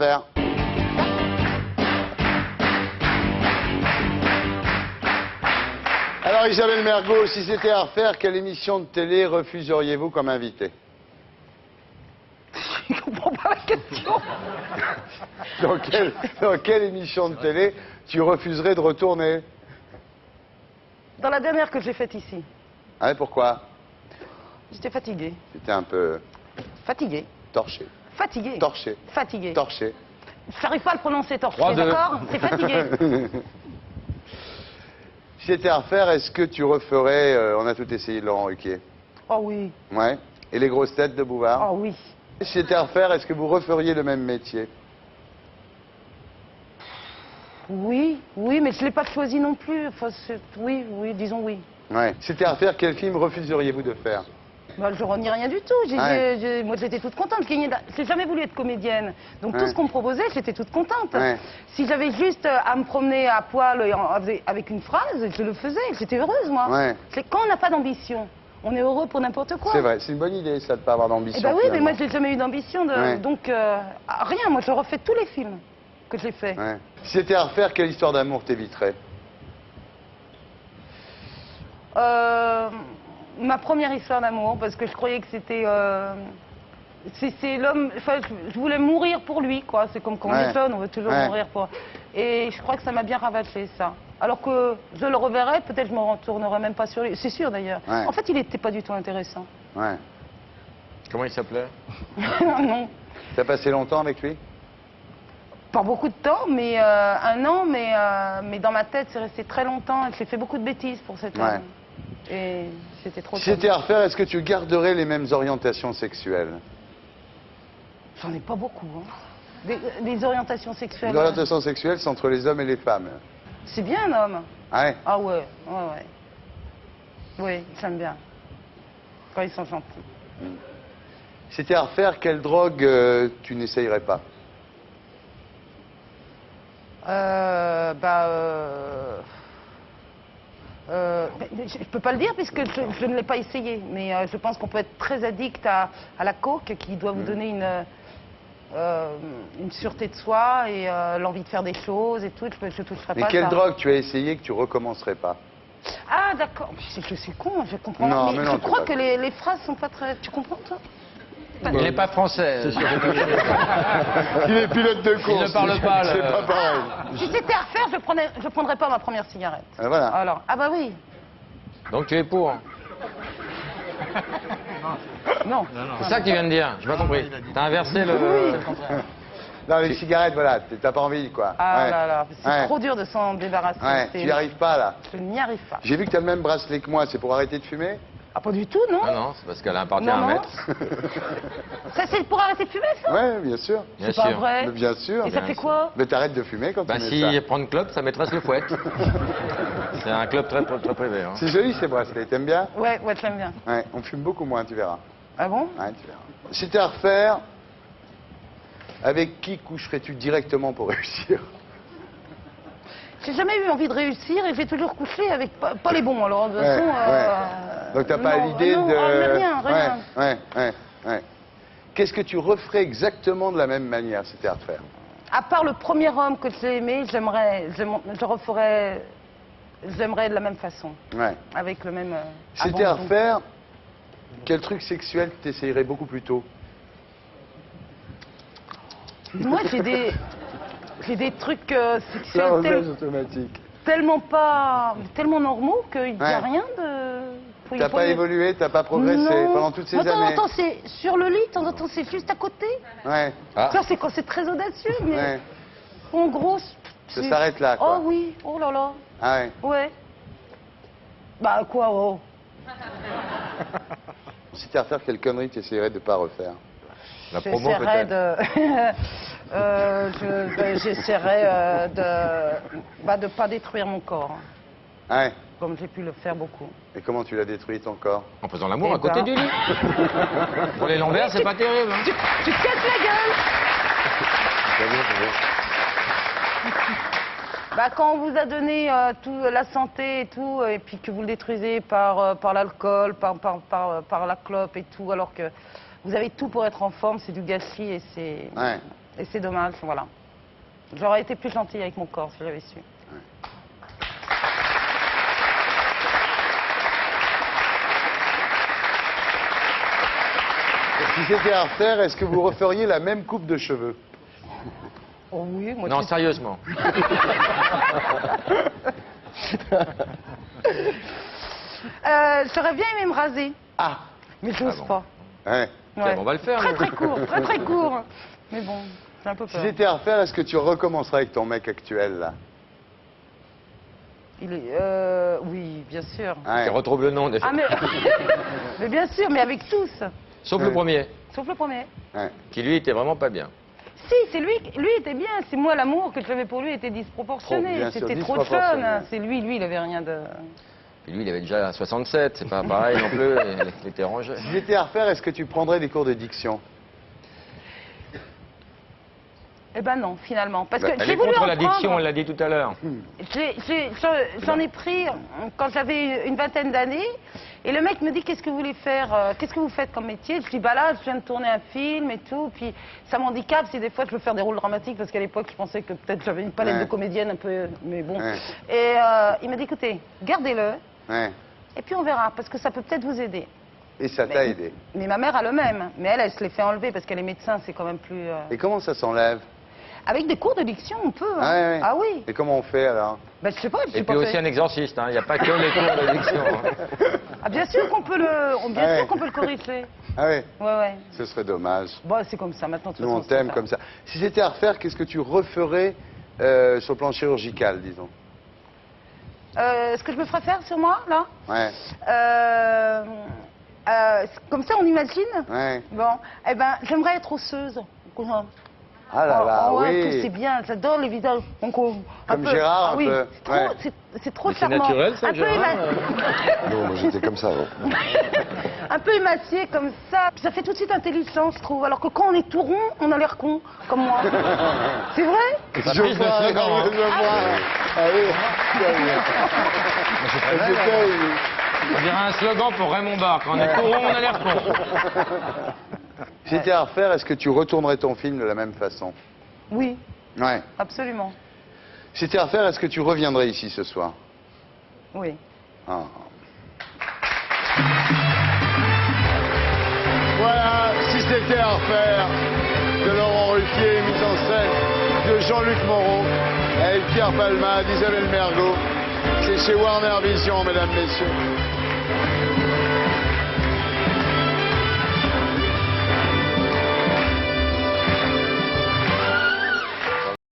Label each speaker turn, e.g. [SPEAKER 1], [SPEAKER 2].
[SPEAKER 1] Faire. Alors Isabelle Mergo, si c'était à refaire, quelle émission de télé refuseriez-vous comme invité?
[SPEAKER 2] Je comprends pas la question.
[SPEAKER 1] Dans quelle émission de télé tu refuserais de retourner?
[SPEAKER 2] Dans la dernière que j'ai faite ici,
[SPEAKER 1] Ah, pourquoi?
[SPEAKER 2] j'étais fatiguée.
[SPEAKER 1] C'était un peu
[SPEAKER 2] Fatiguée.
[SPEAKER 1] torché.
[SPEAKER 2] Fatiguée.
[SPEAKER 1] Torché.
[SPEAKER 2] Fatiguée.
[SPEAKER 1] Torché.
[SPEAKER 2] J'arrive pas à le prononcer torché,
[SPEAKER 3] 3, 2.
[SPEAKER 2] d'accord? C'est fatigué.
[SPEAKER 1] Si c'était à refaire, est-ce que tu referais, on a tout essayé, Laurent Ruquier?
[SPEAKER 2] Oh oui.
[SPEAKER 1] Ouais. Et les grosses têtes de Bouvard?
[SPEAKER 2] Oh oui.
[SPEAKER 1] Si c'était à refaire, est-ce que vous referiez le même métier?
[SPEAKER 2] Oui, oui, mais je l'ai pas choisi non plus. Enfin, oui, oui, disons oui.
[SPEAKER 1] Ouais. Si c'était à refaire, quel film refuseriez-vous de faire?
[SPEAKER 2] Bah, je renie rien du tout.
[SPEAKER 1] Ouais.
[SPEAKER 2] Moi, j'étais toute contente. J'ai jamais voulu être comédienne. Donc,
[SPEAKER 1] Ouais.
[SPEAKER 2] tout ce qu'on me proposait, j'étais toute contente.
[SPEAKER 1] Ouais.
[SPEAKER 2] Si j'avais juste à me promener à poil avec une phrase, je le faisais. J'étais heureuse, moi.
[SPEAKER 1] Ouais.
[SPEAKER 2] C'est quand on n'a pas d'ambition, on est heureux pour n'importe quoi.
[SPEAKER 1] C'est vrai, c'est une bonne idée, ça, de ne pas avoir d'ambition.
[SPEAKER 2] Eh ben oui, mais
[SPEAKER 1] finalement.
[SPEAKER 2] moi, j'ai jamais eu d'ambition.
[SPEAKER 1] Ouais.
[SPEAKER 2] Donc, rien. Moi, je refais tous les films que j'ai faits.
[SPEAKER 1] Ouais. Si c'était à refaire, quelle histoire d'amour t'éviterais?
[SPEAKER 2] Ma première histoire d'amour, parce que je croyais que c'était... c'est l'homme... Enfin, je voulais mourir pour lui, quoi. C'est comme quand on
[SPEAKER 1] Ouais.
[SPEAKER 2] est jeune, on veut toujours
[SPEAKER 1] Ouais.
[SPEAKER 2] mourir pour... Et je crois que ça m'a bien ravaché, ça. Alors que je le reverrai, peut-être je me retournerai même pas sur lui. C'est sûr, d'ailleurs.
[SPEAKER 1] Ouais.
[SPEAKER 2] En fait, il n'était pas du tout intéressant.
[SPEAKER 1] Ouais.
[SPEAKER 3] Comment il s'appelait?
[SPEAKER 2] Non.
[SPEAKER 1] T'as passé longtemps avec lui?
[SPEAKER 2] Pas beaucoup de temps, mais 1 an, mais dans ma tête, c'est resté très longtemps. J'ai fait beaucoup de bêtises pour cet homme.
[SPEAKER 1] Ouais.
[SPEAKER 2] Et c'était trop
[SPEAKER 1] Si c'était à refaire, est-ce que tu garderais les mêmes orientations sexuelles?
[SPEAKER 2] J'en ai pas beaucoup, hein. Des orientations sexuelles.
[SPEAKER 1] Les orientations sexuelles, c'est entre les hommes et les femmes.
[SPEAKER 2] C'est bien un homme.
[SPEAKER 1] Ouais.
[SPEAKER 2] Ah ouais, ouais, ouais. Oui, j'aime bien. Quand ils sont gentils.
[SPEAKER 1] Si c'était à refaire, quelle drogue tu n'essayerais pas?
[SPEAKER 2] Je peux pas le dire puisque je ne l'ai pas essayé, mais je pense qu'on peut être très addict à la coke qui doit vous donner une sûreté de soi et l'envie de faire des choses et tout. Je toucherai
[SPEAKER 1] Mais
[SPEAKER 2] pas
[SPEAKER 1] quelle
[SPEAKER 2] ça.
[SPEAKER 1] drogue tu as essayé que tu recommencerais pas?
[SPEAKER 2] Ah d'accord, je suis con, je comprends.
[SPEAKER 1] Non, mais non,
[SPEAKER 2] je
[SPEAKER 1] t'es
[SPEAKER 2] crois
[SPEAKER 1] pas
[SPEAKER 2] que
[SPEAKER 1] con.
[SPEAKER 2] les phrases sont pas très... Tu comprends toi?
[SPEAKER 3] Il n'est pas français.
[SPEAKER 1] Il est pilote de course.
[SPEAKER 3] Il ne parle pas,
[SPEAKER 1] C'est
[SPEAKER 3] le-
[SPEAKER 1] pas pareil.
[SPEAKER 2] Si c'était à refaire, je prendrais pas ma première cigarette.
[SPEAKER 1] Voilà.
[SPEAKER 2] Alors, ah bah oui.
[SPEAKER 3] Donc tu es pour.
[SPEAKER 2] Non.
[SPEAKER 3] C'est ça que tu viens de dire. J'ai pas compris. T'as inversé le...
[SPEAKER 1] Non, les cigarettes, voilà, t'as pas envie, quoi.
[SPEAKER 2] Ah
[SPEAKER 1] Ouais.
[SPEAKER 2] là là, c'est
[SPEAKER 1] Ouais.
[SPEAKER 2] trop dur de s'en débarrasser.
[SPEAKER 1] Ouais, tu n'y arrives pas, là.
[SPEAKER 2] Je n'y arrive pas.
[SPEAKER 1] J'ai vu que t'as le même bracelet que moi, c'est pour arrêter de fumer?
[SPEAKER 2] Ah pas du tout, non?
[SPEAKER 3] Non, non, c'est parce qu'elle a appartient
[SPEAKER 2] Non,
[SPEAKER 3] à un
[SPEAKER 2] non.
[SPEAKER 3] maître.
[SPEAKER 2] Ça c'est pour arrêter de fumer, ça?
[SPEAKER 1] Ouais, bien sûr.
[SPEAKER 3] Bien
[SPEAKER 2] C'est pas
[SPEAKER 3] sûr.
[SPEAKER 2] vrai.
[SPEAKER 1] Mais bien sûr.
[SPEAKER 2] Et ça fait quoi?
[SPEAKER 1] Mais t'arrêtes de fumer quand
[SPEAKER 3] Bah
[SPEAKER 1] tu mets
[SPEAKER 3] si
[SPEAKER 1] ça.
[SPEAKER 3] prendre club, sa maîtresse le fouette. C'est un club très, très privé. Hein.
[SPEAKER 1] C'est joli ces bracelets, t'aimes bien?
[SPEAKER 2] Ouais, ouais, j'aime bien.
[SPEAKER 1] Ouais, on fume beaucoup moins, tu verras.
[SPEAKER 2] Ah bon?
[SPEAKER 1] Ouais, tu verras. Si t'as à refaire, avec qui coucherais-tu directement pour réussir?
[SPEAKER 2] J'ai jamais eu envie de réussir et j'ai toujours couché avec pas les bons, alors de toute façon...
[SPEAKER 1] ouais. Donc t'as pas
[SPEAKER 2] non,
[SPEAKER 1] l'idée
[SPEAKER 2] non,
[SPEAKER 1] de...
[SPEAKER 2] rien, rien.
[SPEAKER 1] Ouais. Qu'est-ce que tu referais exactement de la même manière si t'es à refaire?
[SPEAKER 2] À part le premier homme que j'ai aimé, je referais... J'aimerais de la même façon,
[SPEAKER 1] Ouais.
[SPEAKER 2] avec le même...
[SPEAKER 1] Si t'es à
[SPEAKER 2] abandon.
[SPEAKER 1] refaire, quel truc sexuel t'essayerais beaucoup plus tôt?
[SPEAKER 2] Moi, j'ai des trucs
[SPEAKER 1] La
[SPEAKER 2] sexuels
[SPEAKER 1] remise automatique.
[SPEAKER 2] tellement normaux qu'il n'y a
[SPEAKER 1] Ouais.
[SPEAKER 2] rien de...
[SPEAKER 1] T'as pas évolué, t'as pas progressé
[SPEAKER 2] Non.
[SPEAKER 1] pendant toutes ces
[SPEAKER 2] Moi, de temps en
[SPEAKER 1] années?
[SPEAKER 2] temps, c'est sur le lit, de temps en temps, c'est juste à côté.
[SPEAKER 1] Ouais.
[SPEAKER 3] Ah.
[SPEAKER 2] Ça, c'est quand c'est très audacieux, mais
[SPEAKER 1] Ouais.
[SPEAKER 2] en gros...
[SPEAKER 1] Ça s'arrête là, quoi.
[SPEAKER 2] Oh oui, oh là là,
[SPEAKER 1] Ah ouais.
[SPEAKER 2] ouais. Bah quoi, oh.
[SPEAKER 1] Si t'es à refaire, quelle connerie t'essayerais de pas refaire?
[SPEAKER 3] La promo
[SPEAKER 2] J'essaierai
[SPEAKER 3] peut-être.
[SPEAKER 2] j'essaierai de pas détruire mon corps, hein,
[SPEAKER 1] Ouais.
[SPEAKER 2] comme j'ai pu le faire beaucoup.
[SPEAKER 1] Et comment tu l'as détruit ton corps?
[SPEAKER 3] En faisant l'amour
[SPEAKER 2] Eh
[SPEAKER 3] à côté
[SPEAKER 2] ben.
[SPEAKER 3] du lit. Pour les lombaires, c'est pas terrible. Hein.
[SPEAKER 2] Tu te casses la gueule. Bah, quand on vous a donné la santé et tout, et puis que vous le détruisez par l'alcool, par la clope et tout, alors que vous avez tout pour être en forme, c'est du gâchis et c'est...
[SPEAKER 1] Ouais.
[SPEAKER 2] Et c'est dommage, voilà. J'aurais été plus gentille avec mon corps si j'avais su.
[SPEAKER 1] Si c'était à refaire, est-ce que vous referiez la même coupe de cheveux?
[SPEAKER 2] Oh oui, moi
[SPEAKER 3] Non, sérieusement.
[SPEAKER 2] J'aurais bien aimé me raser,
[SPEAKER 1] Ah,
[SPEAKER 2] mais j'ose
[SPEAKER 3] bon.
[SPEAKER 2] pas.
[SPEAKER 1] ouais.
[SPEAKER 2] Ouais.
[SPEAKER 3] On va le faire.
[SPEAKER 2] Très
[SPEAKER 3] nous.
[SPEAKER 2] très court, très très court. Mais bon, j'ai un peu
[SPEAKER 1] Si
[SPEAKER 2] peur.
[SPEAKER 1] c'était à refaire, est-ce que tu recommencerais avec ton mec actuel, là?
[SPEAKER 2] Il est, oui, bien sûr.
[SPEAKER 1] Ouais.
[SPEAKER 3] Tu retrouves le nom déjà.
[SPEAKER 2] Ah mais, mais bien sûr, mais avec tous,
[SPEAKER 3] Sauf le premier,
[SPEAKER 2] sauf le premier.
[SPEAKER 1] Ouais.
[SPEAKER 3] qui lui était vraiment pas bien.
[SPEAKER 2] Si, c'est lui était bien. C'est moi l'amour que j'avais pour lui était
[SPEAKER 1] Trop,
[SPEAKER 2] disproportionné.
[SPEAKER 1] bien sûr,
[SPEAKER 2] C'était trop
[SPEAKER 1] disproportionné.
[SPEAKER 2] jeune. C'est lui, il avait rien de.
[SPEAKER 3] Et lui, il avait déjà 67, c'est pas pareil non plus, il était rangé.
[SPEAKER 1] Si c'était à refaire, est-ce que tu prendrais des cours de diction?
[SPEAKER 2] Eh ben non, finalement, parce
[SPEAKER 1] Bah,
[SPEAKER 2] que
[SPEAKER 3] Elle
[SPEAKER 2] j'ai
[SPEAKER 3] est
[SPEAKER 2] voulu
[SPEAKER 3] contre
[SPEAKER 2] en
[SPEAKER 3] l'addiction,
[SPEAKER 2] prendre.
[SPEAKER 3] on l'a dit tout à l'heure.
[SPEAKER 2] J'en ai pris quand j'avais une vingtaine d'années. Et le mec me dit, qu'est-ce que vous voulez faire, qu'est-ce que vous faites comme métier? Je dis, bah là, je viens de tourner un film et tout. Puis ça m'handicape si des fois je veux faire des rôles dramatiques, parce qu'à l'époque, je pensais que peut-être j'avais une palette
[SPEAKER 1] Ouais.
[SPEAKER 2] de comédienne un peu, mais bon.
[SPEAKER 1] Ouais.
[SPEAKER 2] Et il m'a dit, écoutez, gardez-le,
[SPEAKER 1] Ouais.
[SPEAKER 2] et puis on verra, parce que ça peut peut-être vous aider.
[SPEAKER 1] Et ça t'a aidé.
[SPEAKER 2] Mais ma mère a le même, mais elle se l'est fait enlever parce qu'elle est médecin, c'est quand même plus...
[SPEAKER 1] Et comment ça s'enlève?
[SPEAKER 2] Avec des cours de diction, on peut. Hein.
[SPEAKER 1] Ah, ouais.
[SPEAKER 2] Ah oui.
[SPEAKER 1] Et comment on fait, alors?
[SPEAKER 2] Ben, je sais pas, je
[SPEAKER 3] Et
[SPEAKER 2] sais
[SPEAKER 3] puis
[SPEAKER 2] pas
[SPEAKER 3] aussi
[SPEAKER 2] fait.
[SPEAKER 3] un exorciste, hein. Il n'y a pas que les cours d'addiction. Hein.
[SPEAKER 2] Ah, bien sûr qu'on peut le, bien
[SPEAKER 1] Ouais.
[SPEAKER 2] sûr qu'on peut le corriger.
[SPEAKER 1] Ah oui,
[SPEAKER 2] Ouais, ouais.
[SPEAKER 1] ce serait dommage.
[SPEAKER 2] Bon, c'est comme ça, maintenant, de toute
[SPEAKER 1] Nous, on
[SPEAKER 2] façon, c'est
[SPEAKER 1] t'aime comme ça. Si c'était à refaire, qu'est-ce que tu referais sur le plan chirurgical, disons?
[SPEAKER 2] Ce que je me ferais faire sur moi, là
[SPEAKER 1] Ouais,
[SPEAKER 2] comme ça, on imagine.
[SPEAKER 1] ouais.
[SPEAKER 2] Bon, eh ben, j'aimerais être osseuse.
[SPEAKER 1] Ah là là,
[SPEAKER 2] ouais,
[SPEAKER 1] oui.
[SPEAKER 2] c'est bien, j'adore les visages. Donc, un
[SPEAKER 1] Comme
[SPEAKER 2] peu-
[SPEAKER 1] Gérard,
[SPEAKER 2] ah,
[SPEAKER 1] un
[SPEAKER 2] oui,
[SPEAKER 1] peu.
[SPEAKER 2] c'est trop,
[SPEAKER 1] Ouais.
[SPEAKER 2] c'est trop
[SPEAKER 3] Mais c'est
[SPEAKER 2] charmant.
[SPEAKER 3] naturel, ça,
[SPEAKER 2] un peu,
[SPEAKER 3] Gérard,
[SPEAKER 4] Non, moi j'étais comme ça. Ouais.
[SPEAKER 2] un peu émacié comme ça. Ça fait tout de suite intelligent, je trouve. Alors que quand on est tout rond, on a l'air con, comme moi. C'est vrai?
[SPEAKER 1] Je
[SPEAKER 3] prise de
[SPEAKER 1] vois,
[SPEAKER 3] slogan, hein.
[SPEAKER 1] je vois. Ah oui, très bien.
[SPEAKER 3] On dirait un slogan pour Raymond Barre. Quand on est courant, on a l'air con.
[SPEAKER 1] Si c'était à refaire, est-ce que tu retournerais ton film de la même façon?
[SPEAKER 2] Oui,
[SPEAKER 1] Ouais.
[SPEAKER 2] absolument.
[SPEAKER 1] Si c'était à refaire, est-ce que tu reviendrais ici ce soir?
[SPEAKER 2] Oui.
[SPEAKER 1] Ah. Voilà, si c'était à refaire, de Laurent Ruquier, mise en scène de Jean-Luc Moreau, avec Pierre Palmade, Isabelle Mergo. C'est chez Warner Vision, mesdames, messieurs.